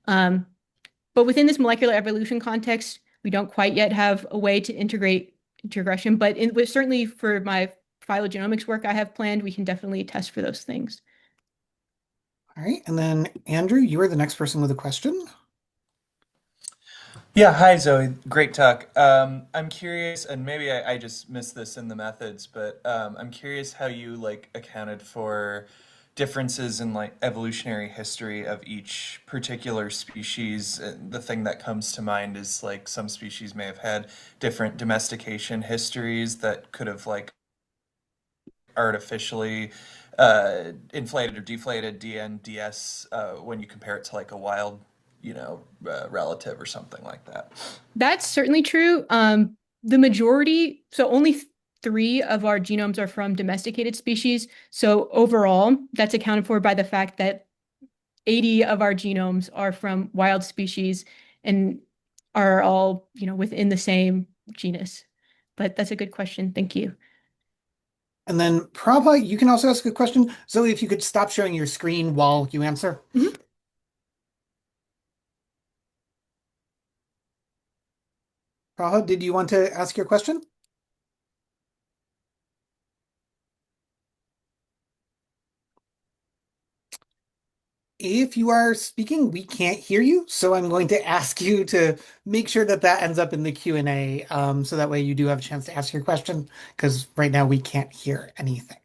But within this molecular evolution context, we don't quite yet have a way to integrate introgression. But certainly for my phylogenomics work I have planned, we can definitely test for those things. All right, and then Andrew, you are the next person with a question. Yeah, hi Zoe. Great talk. I'm curious, and maybe I just missed this in the methods, but I'm curious how you like accounted for differences in like evolutionary history of each particular species. The thing that comes to mind is like some species may have had different domestication histories that could have like artificially inflated or deflated DNDS when you compare it to like a wild, relative or something like that. That's certainly true. The majority, so only three of our genomes are from domesticated species. So overall, that's accounted for by the fact that 80 of our genomes are from wild species and are all, within the same genus. But that's a good question. Thank you. And then Prabha, you can also ask a question. Zoe, if you could stop showing your screen while you answer. Mhm. Prabha, did you want to ask your question? If you are speaking, we can't hear you, so I'm going to ask you to make sure that that ends up in the Q&A, so that way you do have a chance to ask your question, because right now we can't hear anything.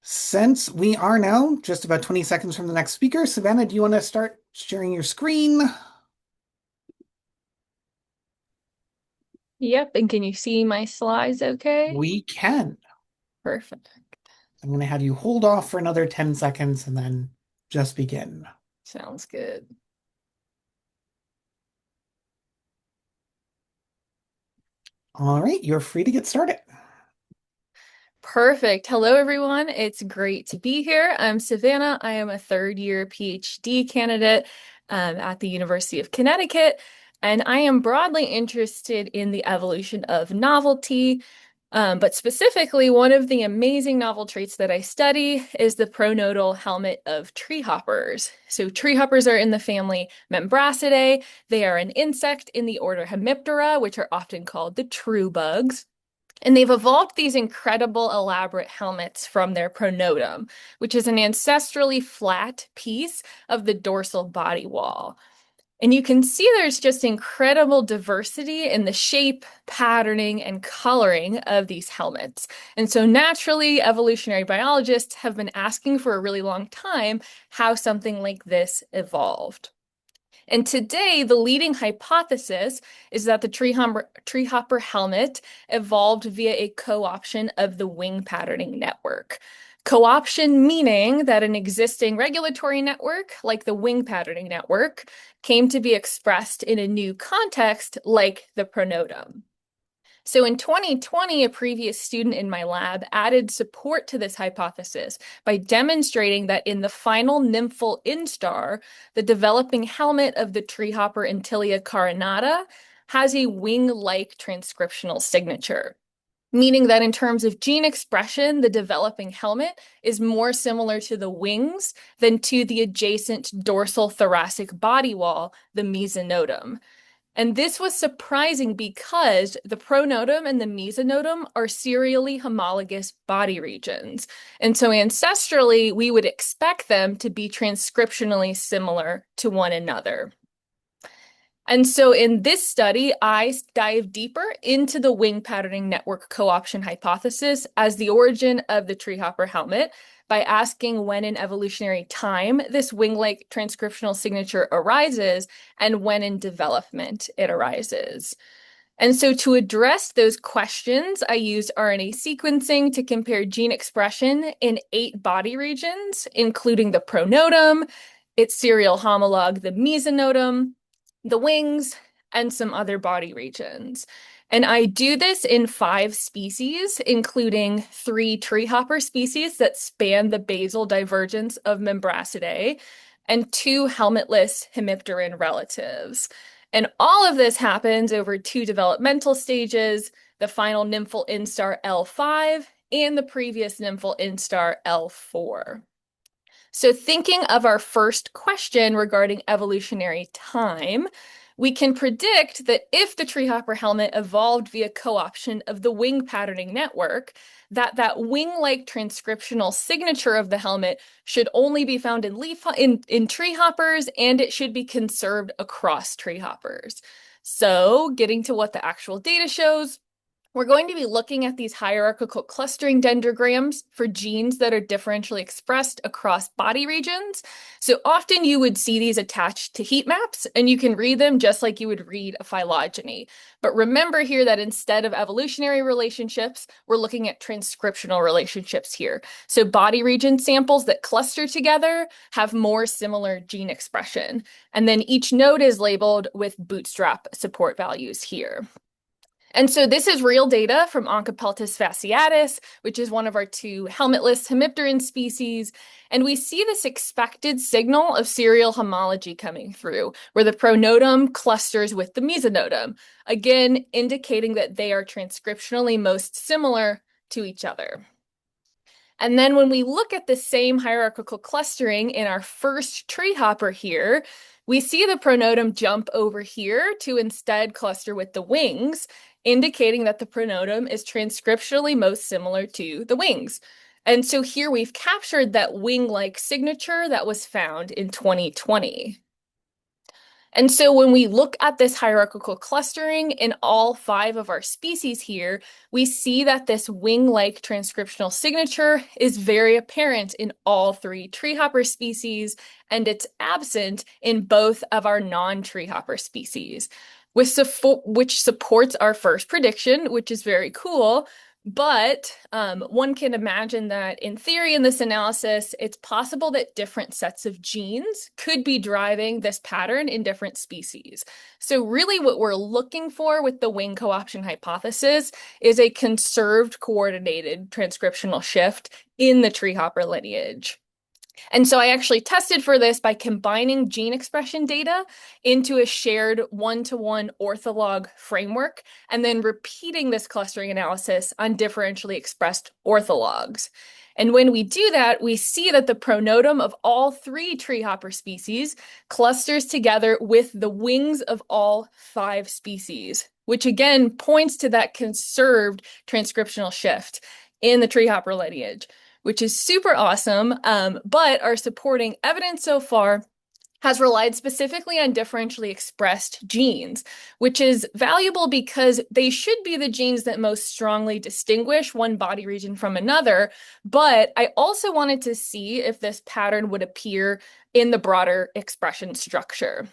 Since we are now just about 20 seconds from the next speaker, Savanna, do you want to start sharing your screen? Yep, and can you see my slides okay? We can. Perfect. I'm going to have you hold off for another 10 seconds and then just begin. Sounds good. All right, you're free to get started. Perfect. Hello, everyone. It's great to be here. I'm Savanna. I am a third-year PhD candidate at the University of Connecticut, and I am broadly interested in the evolution of novelty. But specifically, one of the amazing novel traits that I study is the pronotal helmet of treehoppers. So treehoppers are in the family Membracidae. They are an insect in the order Hemiptera, which are often called the true bugs. And they've evolved these incredible elaborate helmets from their pronotum, which is an ancestrally flat piece of the dorsal body wall. And you can see there's just incredible diversity in the shape, patterning, and coloring of these helmets. And so naturally, evolutionary biologists have been asking for a really long time how something like this evolved. And today, the leading hypothesis is that the treehopper helmet evolved via a co-option of the wing patterning network. Co-option meaning that an existing regulatory network, like the wing patterning network, came to be expressed in a new context, like the pronotum. So in 2020, a previous student in my lab added support to this hypothesis by demonstrating that in the final nymphal instar, the developing helmet of the treehopper Intilia carinata has a wing-like transcriptional signature, meaning that in terms of gene expression, the developing helmet is more similar to the wings than to the adjacent dorsal thoracic body wall, the mesonotum. And this was surprising because the pronotum and the mesonotum are serially homologous body regions. And so ancestrally, we would expect them to be transcriptionally similar to one another. And so in this study, I dive deeper into the wing patterning network co-option hypothesis as the origin of the treehopper helmet by asking when in evolutionary time this wing-like transcriptional signature arises and when in development it arises. And so to address those questions, I used RNA sequencing to compare gene expression in 8 body regions, including the pronotum, its serial homologue, the mesonotum, the wings, and some other body regions. And I do this in 5 species, including 3 treehopper species that span the basal divergence of Membracidae, and 2 helmetless hemipteran relatives. And all of this happens over 2 developmental stages, the final nymphal instar L5 and the previous nymphal instar L4. So thinking of our first question regarding evolutionary time, we can predict that if the treehopper helmet evolved via co-option of the wing patterning network, that wing-like transcriptional signature of the helmet should only be found in treehoppers, and it should be conserved across treehoppers. So getting to what the actual data shows, we're going to be looking at these hierarchical clustering dendrograms for genes that are differentially expressed across body regions. So often you would see these attached to heat maps, and you can read them just like you would read a phylogeny. But remember here that instead of evolutionary relationships, we're looking at transcriptional relationships here. So body region samples that cluster together have more similar gene expression. And then each node is labeled with bootstrap support values here. And so this is real data from Onchopeltis fasciatus, which is one of our 2 helmetless hemipteran species. And we see this expected signal of serial homology coming through, where the pronotum clusters with the mesonotum, again, indicating that they are transcriptionally most similar to each other. And then when we look at the same hierarchical clustering in our first treehopper here, we see the pronotum jump over here to instead cluster with the wings, indicating that the pronotum is transcriptionally most similar to the wings. And so here we've captured that wing-like signature that was found in 2020. And so when we look at this hierarchical clustering in all 5 of our species here, we see that this wing-like transcriptional signature is very apparent in all 3 treehopper species, and it's absent in both of our non-treehopper species, which supports our first prediction, which is very cool. But one can imagine that in theory, in this analysis, it's possible that different sets of genes could be driving this pattern in different species. So really what we're looking for with the wing co-option hypothesis is a conserved coordinated transcriptional shift in the treehopper lineage. And so I actually tested for this by combining gene expression data into a shared one-to-one ortholog framework, and then repeating this clustering analysis on differentially expressed orthologs. And when we do that, we see that the pronotum of all 3 treehopper species clusters together with the wings of all 5 species, which again points to that conserved transcriptional shift in the treehopper lineage, which is super awesome, but our supporting evidence so far has relied specifically on differentially expressed genes, which is valuable because they should be the genes that most strongly distinguish one body region from another. But I also wanted to see if this pattern would appear in the broader expression structure.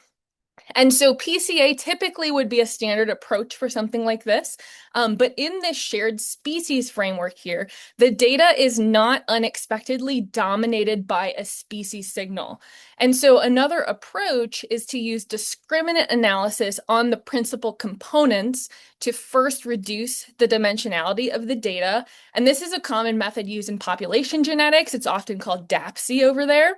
And so PCA typically would be a standard approach for something like this. But in this shared species framework here, the data is not unexpectedly dominated by a species signal. And so another approach is to use discriminant analysis on the principal components to first reduce the dimensionality of the data. And this is a common method used in population genetics. It's often called DAPC over there.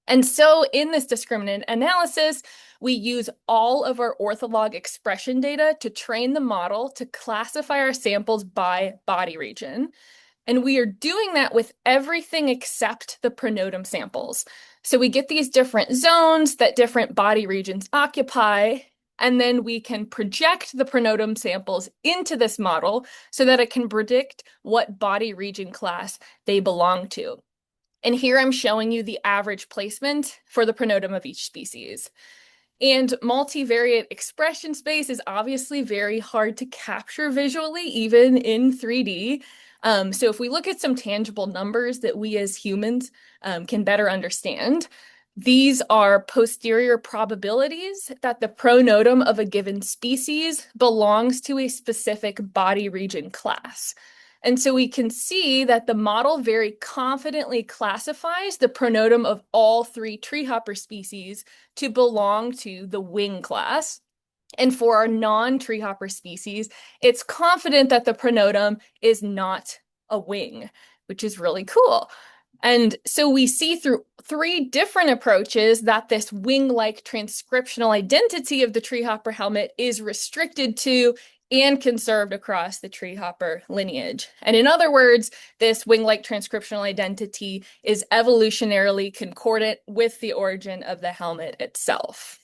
And so in this discriminant analysis, we use all of our ortholog expression data to train the model to classify our samples by body region. And we are doing that with everything except the pronotum samples. So we get these different zones that different body regions occupy, and then we can project the pronotum samples into this model so that it can predict what body region class they belong to. And here I'm showing you the average placement for the pronotum of each species. And multivariate expression space is obviously very hard to capture visually, even in 3D. So if we look at some tangible numbers that we as humans can better understand, these are posterior probabilities that the pronotum of a given species belongs to a specific body region class. And so we can see that the model very confidently classifies the pronotum of all 3 treehopper species to belong to the wing class. And for our non-treehopper species, it's confident that the pronotum is not a wing, which is really cool. And so we see through 3 different approaches that this wing-like transcriptional identity of the treehopper helmet is restricted to and conserved across the treehopper lineage. And in other words, this wing-like transcriptional identity is evolutionarily concordant with the origin of the helmet itself.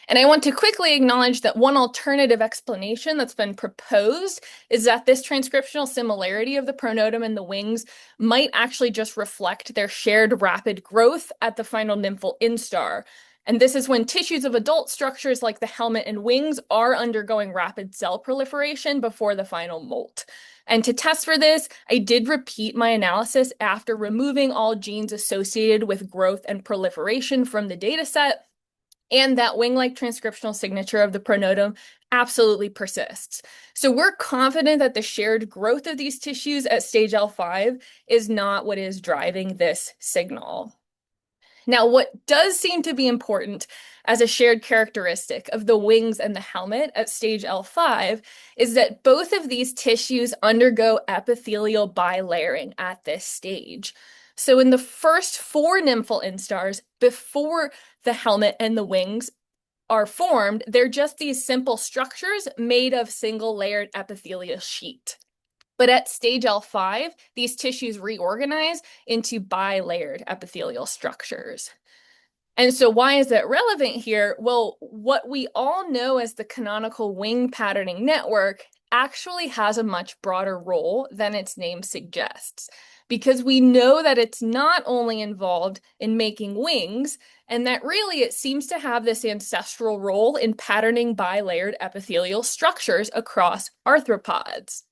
And I want to quickly acknowledge that one alternative explanation that's been proposed is that this transcriptional similarity of the pronotum and the wings might actually just reflect their shared rapid growth at the final nymphal instar. And this is when tissues of adult structures like the helmet and wings are undergoing rapid cell proliferation before the final molt. And to test for this, I did repeat my analysis after removing all genes associated with growth and proliferation from the data set. And that wing-like transcriptional signature of the pronotum absolutely persists. So we're confident that the shared growth of these tissues at stage L5 is not what is driving this signal. Now, what does seem to be important as a shared characteristic of the wings and the helmet at stage L5 is that both of these tissues undergo epithelial bilayering at this stage. So in the first 4 nymphal instars, before the helmet and the wings are formed, they're just these simple structures made of single layered epithelial sheet. But at stage L5, these tissues reorganize into bilayered epithelial structures. And so why is that relevant here? Well, what we all know as the canonical wing patterning network actually has a much broader role than its name suggests, because we know that it's not only involved in making wings, and that really it seems to have this ancestral role in patterning bilayered epithelial structures across arthropods.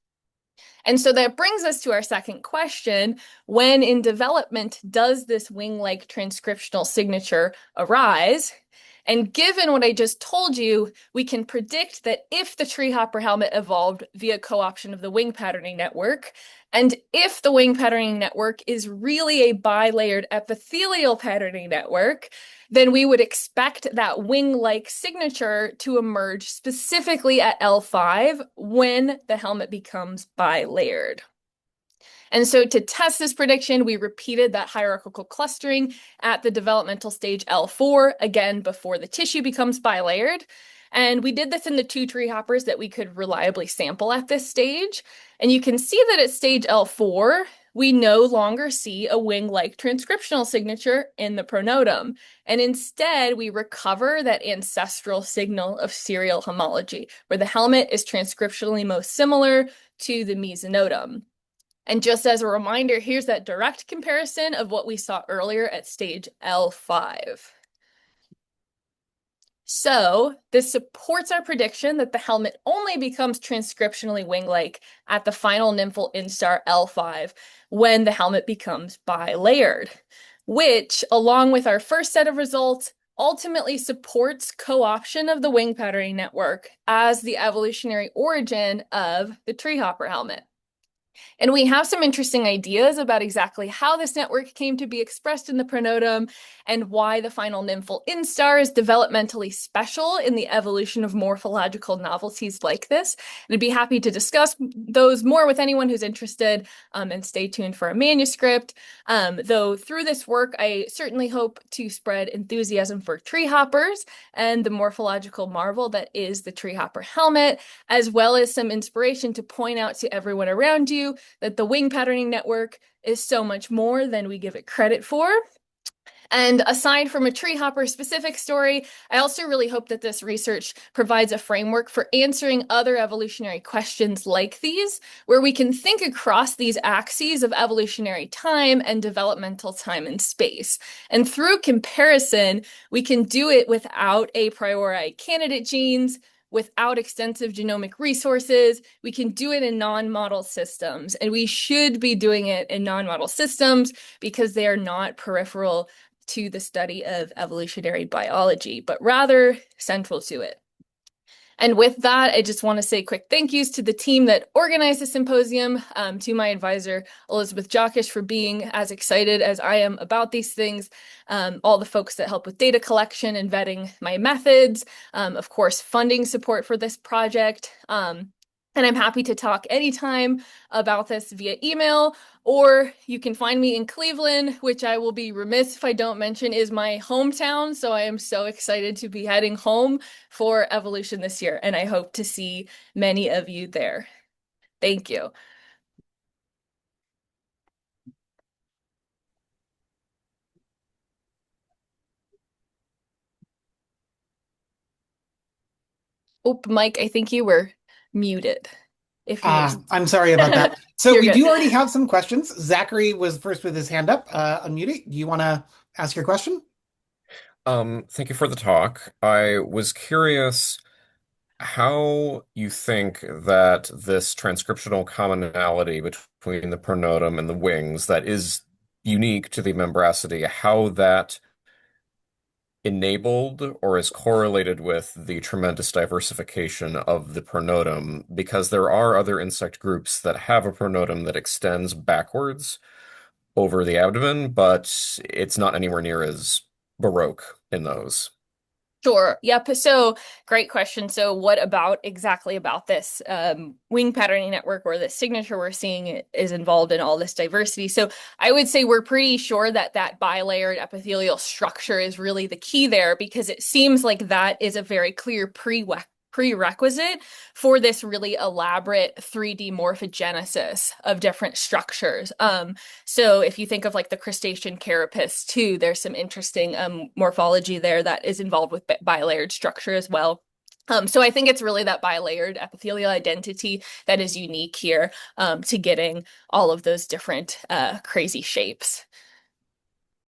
And so that brings us to our second question. When in development does this wing-like transcriptional signature arise? And given what I just told you, we can predict that if the treehopper helmet evolved via co-option of the wing patterning network, and if the wing patterning network is really a bilayered epithelial patterning network, then we would expect that wing-like signature to emerge specifically at L5 when the helmet becomes bilayered. And so to test this prediction, we repeated that hierarchical clustering at the developmental stage L4, again, before the tissue becomes bilayered. And we did this in the 2 tree hoppers that we could reliably sample at this stage. And you can see that at stage L4, we no longer see a wing-like transcriptional signature in the pronotum. And instead, we recover that ancestral signal of serial homology, where the helmet is transcriptionally most similar to the mesonotum. And just as a reminder, here's that direct comparison of what we saw earlier at stage L5. So this supports our prediction that the helmet only becomes transcriptionally wing-like at the final nymphal instar L5 when the helmet becomes bilayered, which, along with our first set of results, ultimately supports co-option of the wing patterning network as the evolutionary origin of the treehopper helmet. And we have some interesting ideas about exactly how this network came to be expressed in the pronotum and why the final nymphal instar is developmentally special in the evolution of morphological novelties like this. And I'd be happy to discuss those more with anyone who's interested, and stay tuned for a manuscript. Though through this work, I certainly hope to spread enthusiasm for tree hoppers and the morphological marvel that is the treehopper helmet, as well as some inspiration to point out to everyone around you that the wing patterning network is so much more than we give it credit for. And aside from a treehopper specific story, I also really hope that this research provides a framework for answering other evolutionary questions like these, where we can think across these axes of evolutionary time and developmental time and space. And through comparison, we can do it without a priori candidate genes, without extensive genomic resources. We can do it in non-model systems, and we should be doing it in non-model systems because they are not peripheral to the study of evolutionary biology, but rather central to it. And with that, I just want to say quick thank yous to the team that organized the symposium, to my advisor, Elizabeth Jockish, for being as excited as I am about these things, all the folks that help with data collection and vetting my methods, of course, funding support for this project. And I'm happy to talk anytime about this via email, or you can find me in Cleveland, which I will be remiss if I don't mention is my hometown. So I am so excited to be heading home for Evolution this year, and I hope to see many of you there. Thank you. Oh, Mike, I think you were muted. If you I'm sorry about that. So You're we good. do already have some questions. Zachary was first with his hand up. Unmute it. Do you want to ask your question? Thank you for the talk. I was curious how you think that this transcriptional commonality between the pronotum and the wings that is unique to the membracity, how that enabled or is correlated with the tremendous diversification of the pronotum, because there are other insect groups that have a pronotum that extends backwards over the abdomen, but it's not anywhere near as baroque in those. Sure. Yep. So great question. So what about exactly about this wing patterning network or the signature we're seeing is involved in all this diversity? So I would say we're pretty sure that that bilayered epithelial structure is really the key there, because it seems like that is a very clear prerequisite for this really elaborate 3D morphogenesis of different structures. So if you think of like the crustacean carapace too, there's some interesting morphology there that is involved with bilayered structure as well. So I think it's really that bilayered epithelial identity that is unique here, to getting all of those different crazy shapes.